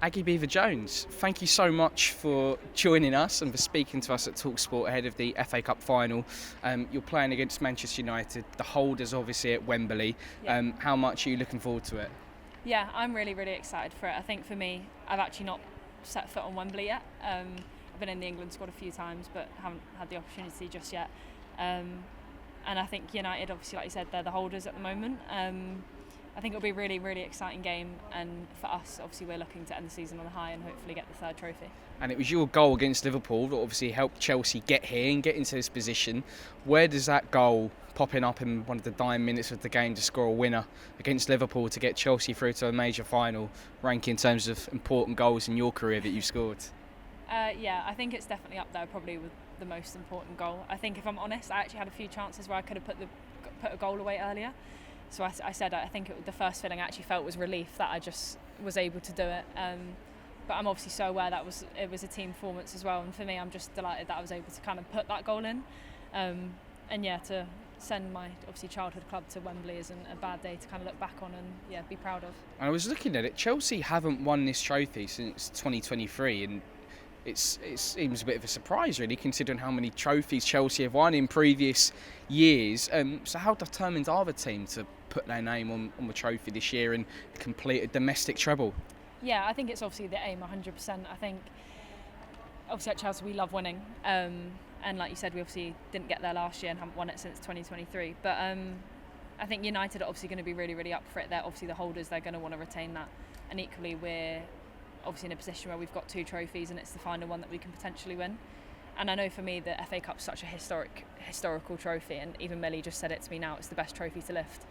Aggie Beever-Jones, thank you so much for joining us and for speaking to us at talkSPORT ahead of the FA Cup final. You're playing against Manchester United, the holders obviously at Wembley. Yeah. How much are you looking forward to it? Yeah, I'm really excited for it. I think for me, I've actually not set foot on Wembley yet. I've been in the England squad a few times, but haven't had the opportunity just yet. And I think United, obviously, like you said, they're the holders at the moment. I think it'll be a really exciting game, and for us, obviously, we're looking to end the season on a high and hopefully get the third trophy. And it was your goal against Liverpool that obviously helped Chelsea get here and get into this position. Where does that goal popping up in one of the dying minutes of the game to score a winner against Liverpool to get Chelsea through to a major final rank in terms of important goals in your career that you've scored? Yeah, I think it's definitely up there, probably with the most important goal. I think, if I'm honest, I actually had a few chances where I could have put a goal away earlier. So I said I think the first feeling I actually felt was relief that I just was able to do it. But I'm obviously so aware that it was a team performance as well. And for me, I'm just delighted that I was able to kind of put that goal in. And yeah, to send my obviously childhood club to Wembley isn't a bad day to kind of look back on and be proud of. I was looking at it. Chelsea haven't won this trophy since 2023, and it seems a bit of a surprise, really, considering how many trophies Chelsea have won in previous years. So how determined are the team to put their name on the trophy this year and complete a domestic treble? Yeah, I think it's obviously the aim 100%. I think obviously at Chelsea we love winning, and like you said, we obviously didn't get there last year and haven't won it since 2023. But I think United are obviously going to be really up for it. They're obviously the holders, they're going to want to retain that, and equally we're obviously in a position where we've got two trophies and it's the final one that we can potentially win. And I know for me the FA Cup's such a historical trophy, and even Millie just said it to me now, it's the best trophy to lift.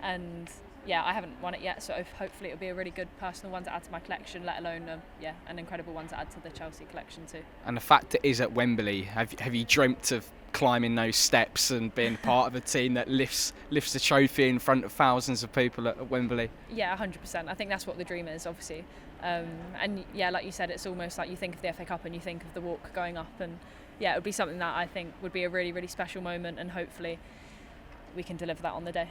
And yeah, I haven't won it yet, so hopefully it'll be a really good personal one to add to my collection, let alone an incredible one to add to the Chelsea collection too. And the fact it is at Wembley, have you dreamt of climbing those steps and being part of a team that lifts the trophy in front of thousands of people at Wembley? Yeah, 100%. I think that's what the dream is, obviously. And yeah, like you said, it's almost like you think of the FA Cup and you think of the walk going up, and yeah, it would be something that I think would be a really special moment, and hopefully we can deliver that on the day.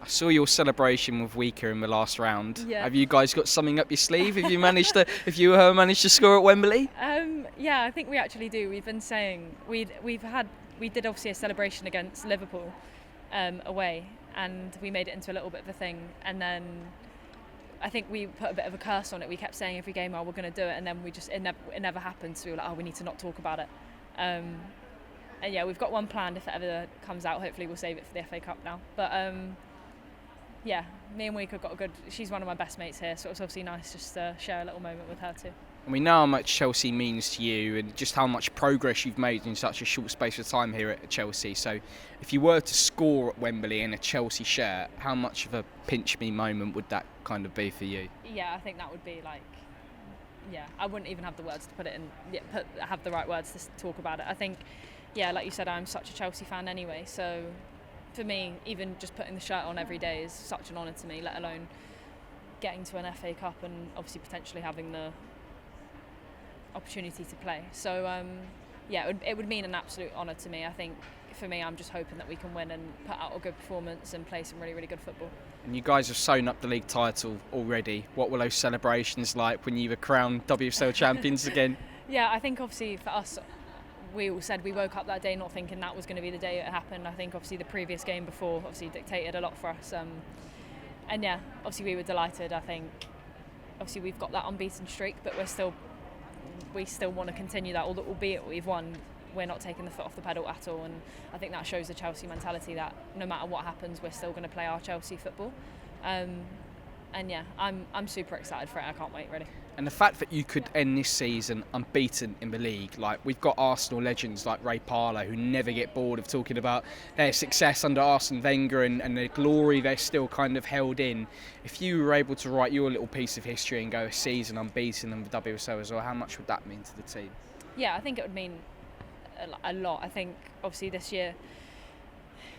I saw your celebration with Weaker in the last round. Yeah. Have you guys got something up your sleeve? Have you managed to score at Wembley? Yeah, I think we actually do. We've been saying we did obviously a celebration against Liverpool away, and we made it into a little bit of a thing, and then I think we put a bit of a curse on it. We kept saying every game, we're going to do it, and then it never happened, so we were like, we need to not talk about it. And yeah, we've got one planned if it ever comes out. Hopefully we'll save it for the FA Cup now. But yeah, me and Weeka got she's one of my best mates here, so it's obviously nice just to share a little moment with her too. And we know how much Chelsea means to you and just how much progress you've made in such a short space of time here at Chelsea. So if you were to score at Wembley in a Chelsea shirt, how much of a pinch me moment would that kind of be for you? Yeah, I think that would be I wouldn't even have the words to put it in, have the right words to talk about it. I think, yeah, like you said, I'm such a Chelsea fan anyway, so for me, even just putting the shirt on every day is such an honour to me, let alone getting to an FA Cup and obviously potentially having the opportunity to play. So yeah, it would mean an absolute honour to me. I think for me, I'm just hoping that we can win and put out a good performance and play some really good football. And you guys have sewn up the league title already. What were those celebrations like when you were crowned WSL champions again? Yeah, I think obviously for us, we all said we woke up that day not thinking that was going to be the day it happened. I think obviously the previous game before obviously dictated a lot for us. And yeah, obviously we were delighted. I think obviously we've got that unbeaten streak, but we still want to continue that, albeit we've won. We're not taking the foot off the pedal at all, and I think that shows the Chelsea mentality that no matter what happens, we're still going to play our Chelsea football. And yeah, I'm super excited for it. I can't wait, really. And the fact that you could end this season unbeaten in the league, like we've got Arsenal legends like Ray Parlour who never get bored of talking about their success under Arsene Wenger and the glory they're still kind of held in. If you were able to write your little piece of history and go a season unbeaten in the WSL as well, how much would that mean to the team? Yeah, I think it would mean a lot. I think obviously this year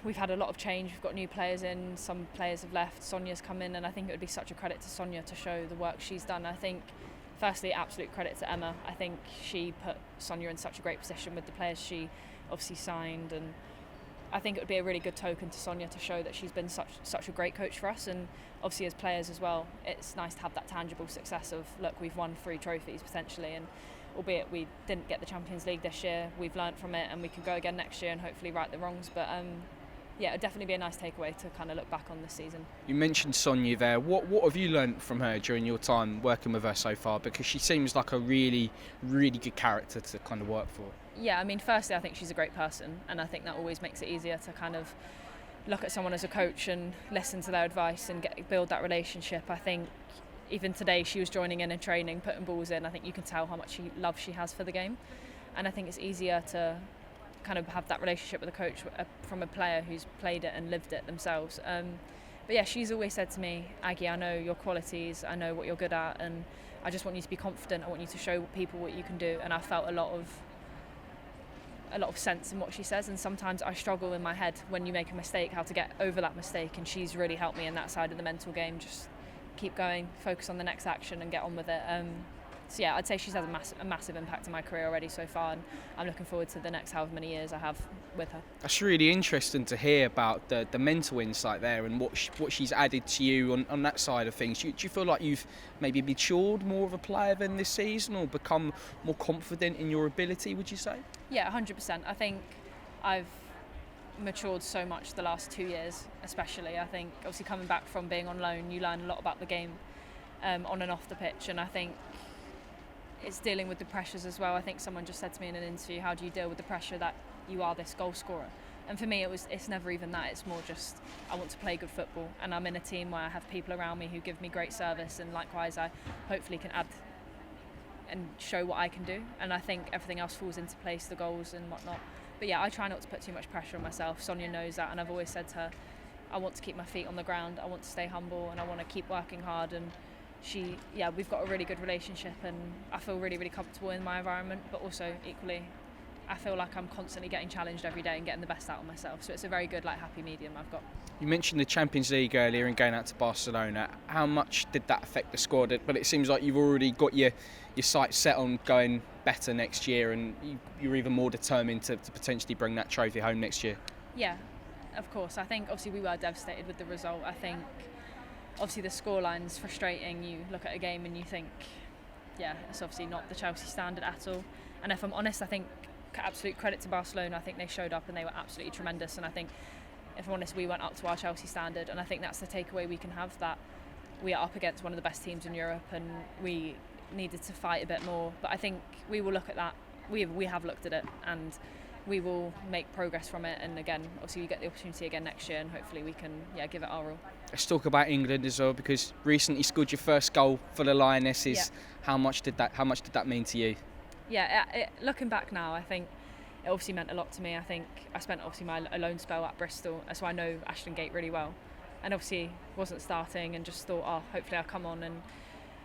we've had a lot of change. We've got new players in, some players have left, Sonia's come in, and I think it would be such a credit to Sonia to show the work she's done. I think firstly, absolute credit to Emma. I think she put Sonia in such a great position with the players she obviously signed, and I think it would be a really good token to Sonia to show that she's been such a great coach for us, and obviously as players as well, it's nice to have that tangible success of, look, we've won 3 trophies potentially, and albeit we didn't get the Champions League this year, we've learnt from it and we can go again next year and hopefully right the wrongs. But yeah, it'd definitely be a nice takeaway to kind of look back on this season. You mentioned Sonia there. What have you learnt from her during your time working with her so far? Because she seems like a really, really good character to kind of work for. Yeah, I mean, firstly, I think she's a great person, and I think that always makes it easier to kind of look at someone as a coach and listen to their advice and build that relationship. I think even today she was joining in and training, putting balls in. I think you can tell how much love she has for the game, and I think it's easier to kind of have that relationship with a coach from a player who's played it and lived it themselves. But yeah, she's always said to me, Aggie, I know your qualities, I know what you're good at, and I just want you to be confident. I want you to show people what you can do. And I felt a lot of sense in what she says, and sometimes I struggle in my head when you make a mistake how to get over that mistake, and she's really helped me in that side of the mental game. Just keep going, focus on the next action and get on with it. So yeah, I'd say she's had a massive impact in my career already so far, and I'm looking forward to the next however many years I have with her. That's really interesting to hear about the mental insight there and what she's added to you on that side of things. Do you feel like you've maybe matured more of a player than this season, or become more confident in your ability, would you say? Yeah, 100%. I think I've matured so much the last 2 years, especially. I think obviously coming back from being on loan, you learn a lot about the game on and off the pitch, and I think it's dealing with the pressures as well. I think someone just said to me in an interview, how do you deal with the pressure that you are this goal scorer? And for me, it's never even that. It's more just I want to play good football, and I'm in a team where I have people around me who give me great service, and likewise I hopefully can add and show what I can do. And I think everything else falls into place, the goals and whatnot. But yeah, I try not to put too much pressure on myself. Sonia knows that, and I've always said to her, I want to keep my feet on the ground, I want to stay humble, and I want to keep working hard. And we've got a really good relationship, and I feel really, really comfortable in my environment, but also equally I feel like I'm constantly getting challenged every day and getting the best out of myself. So it's a very good, happy medium I've got. You mentioned the Champions League earlier and going out to Barcelona. How much did that affect the squad? But it seems like you've already got your sights set on going better next year, and you're even more determined to potentially bring that trophy home next year. Yeah, of course. I think obviously we were devastated with the result. I think obviously the scoreline's frustrating. You look at a game and you think, yeah, it's obviously not the Chelsea standard at all. And if I'm honest, I think absolute credit to Barcelona. I think they showed up and they were absolutely tremendous. And I think, if I'm honest, we went up to our Chelsea standard. And I think that's the takeaway we can have, that we are up against one of the best teams in Europe, and we needed to fight a bit more. But I think we will look at that. We have looked at it, and we will make progress from it. And again, obviously we get the opportunity again next year, and hopefully we can give it our all. Let's talk about England as well, because recently scored your first goal for the Lionesses. Yeah. How much did that mean to you? Yeah, looking back now, I think it obviously meant a lot to me. I think I spent obviously my loan spell at Bristol, so I know Ashton Gate really well, and obviously wasn't starting, and just thought, hopefully I'll come on. And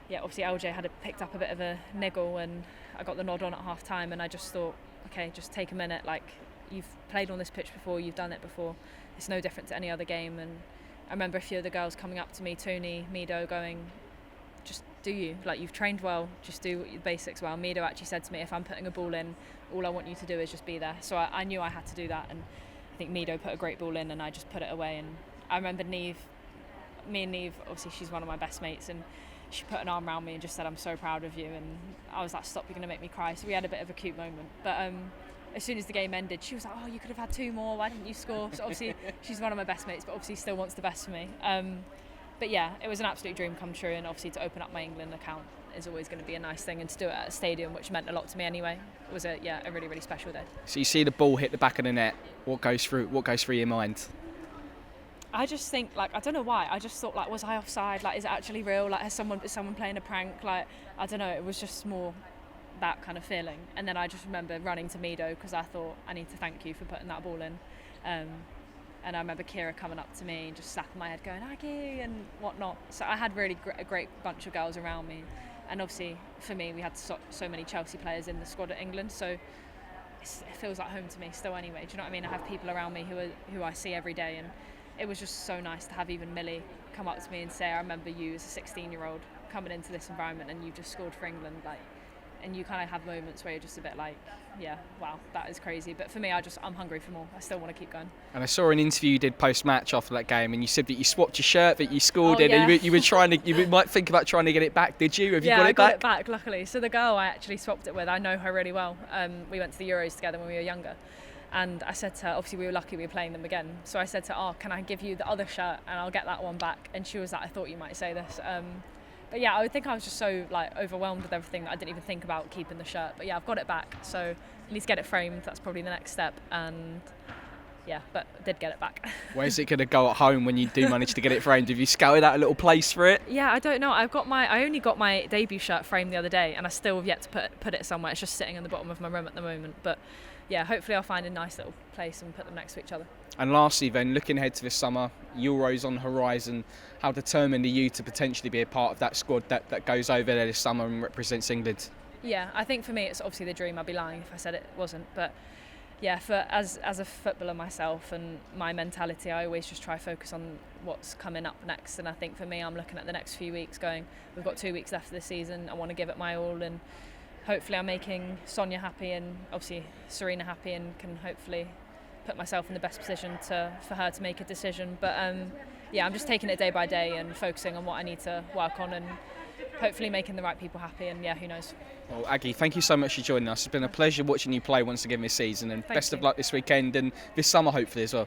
yeah, obviously LJ had picked up a bit of a niggle, and I got the nod on at half time, and I just thought, okay, just take a minute, you've played on this pitch before, you've done it before, it's no different to any other game. And I remember a few of the girls coming up to me, Tony, Mido, going, just do you've trained well, just do the basics well. Mido actually said to me, if I'm putting a ball in, all I want you to do is just be there. So I knew I had to do that, and I think Mido put a great ball in, and I just put it away. And I remember me and Neve, obviously she's one of my best mates, and she put an arm around me and just said, I'm so proud of you. And I was like, stop, you're going to make me cry. So we had a bit of a cute moment. But as soon as the game ended, she was like, you could have had 2 more, why didn't you score? So obviously she's one of my best mates, but obviously still wants the best for me. But yeah, it was an absolute dream come true, and obviously to open up my England account is always going to be a nice thing, and to do it at a stadium, which meant a lot to me anyway, it was a really, really special day. So you see the ball hit the back of the net, what goes through your mind? I just think, I don't know why, I just thought, was I offside? Is it actually real? Is someone playing a prank? I don't know, it was just more that kind of feeling. And then I just remember running to Mido, because I thought, I need to thank you for putting that ball in. And I remember Kira coming up to me and just slapping my head going, Aggie, and whatnot. So I had really a great bunch of girls around me. And obviously, for me, we had so many Chelsea players in the squad at England, so it feels like home to me still anyway. Do you know what I mean? I have people around me who I see every day, and it was just so nice to have even Millie come up to me and say, I remember you as a 16-year-old coming into this environment, and you've just scored for England. and you kind of have moments where you're just a bit like, yeah, wow, that is crazy. But for me, I'm hungry for more. I still want to keep going. And I saw an interview you did post-match after that game, and you said that you swapped your shirt that you scored in, yeah. and you were trying to, you might think about trying to get it back. Did you? Have you got it back? Yeah, I got it back, luckily. So the girl I actually swapped it with, I know her really well. We went to the Euros together when we were younger. And I said to her, obviously we were lucky we were playing them again. So I said to her, can I give you the other shirt and I'll get that one back? And she was like, I thought you might say this. But yeah, I would think I was just so like overwhelmed with everything that I didn't even think about keeping the shirt. But yeah, I've got it back. So at least get it framed. That's probably the next step. And yeah, but I did get it back. Where's it going to go at home when you do manage to get it framed? Have you scouted out a little place for it? Yeah, I don't know. I only got my debut shirt framed the other day, and I still have yet to put it somewhere. It's just sitting in the bottom of my room at the moment. But yeah, hopefully I'll find a nice little place and put them next to each other. And lastly then, looking ahead to this summer, Euros on the horizon, how determined are you to potentially be a part of that squad that goes over there this summer and represents England? Yeah, I think for me it's obviously the dream. I'd be lying if I said it wasn't. But yeah, as a footballer myself and my mentality, I always just try to focus on what's coming up next. And I think for me, I'm looking at the next few weeks going, we've got 2 weeks left of the season. I want to give it my all, and hopefully I'm making Sonia happy and obviously Serena happy, and can hopefully put myself in the best position for her to make a decision. But yeah, I'm just taking it day by day and focusing on what I need to work on, and hopefully making the right people happy. And yeah, who knows. Well, Aggie, thank you so much for joining us. It's been a pleasure watching you play once again this season, and best of luck this weekend and this summer hopefully as well.